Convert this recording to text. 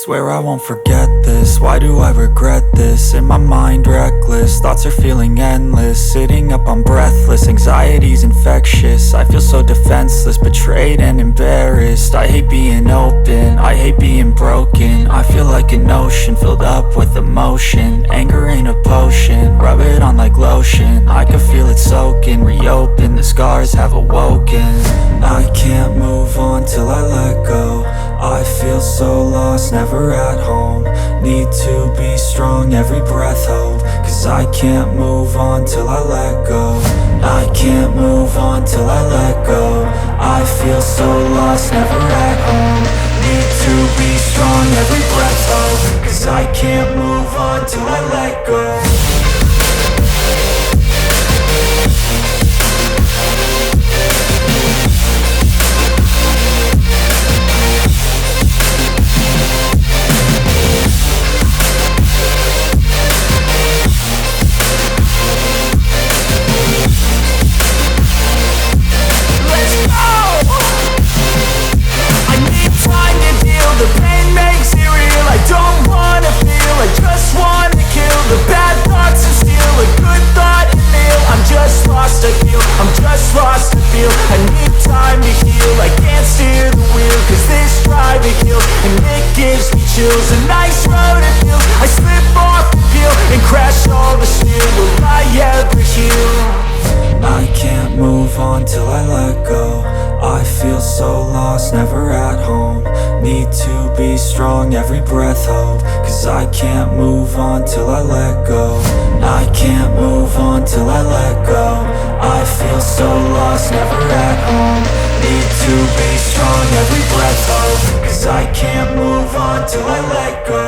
Swear I won't forget this, why do I regret this? In my mind reckless, thoughts are feeling endless. Sitting up I'm breathless, anxiety's infectious. I feel so defenseless, betrayed and embarrassed. I hate being open, I hate being broken. I feel like an ocean filled up with emotion. Anger ain't a potion, rub it on like lotion. I can feel it soaking, reopen, the scars have awoken. I can't move on till I let go. I feel so lost, never at home. Need to be strong, every breath hope. Cause I can't move on till I let go. I can't move on till I let go. I feel so lost, never at home. Need to be strong, every breath hope. Cause I can't move on till I let go. The pain makes it real, I don't wanna feel, I just wanna kill the bad thoughts and steal a good thought and feel. I'm just lost, I feel, I'm just lost, I feel. I need time to heal, I can't steer the wheel. Cause this drive it kills, and it gives me chills. A nice road it feels, I slip off the peel and crash all the steel. Will I ever heal? I can't move on till I let go. I feel so lost, never at home. Need to be strong, every breath hope. Cause I can't move on till I let go. I can't move on till I let go. I feel so lost, never at home. Need to be strong, every breath hope. Cause I can't move on till I let go.